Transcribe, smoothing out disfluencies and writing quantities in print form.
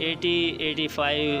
85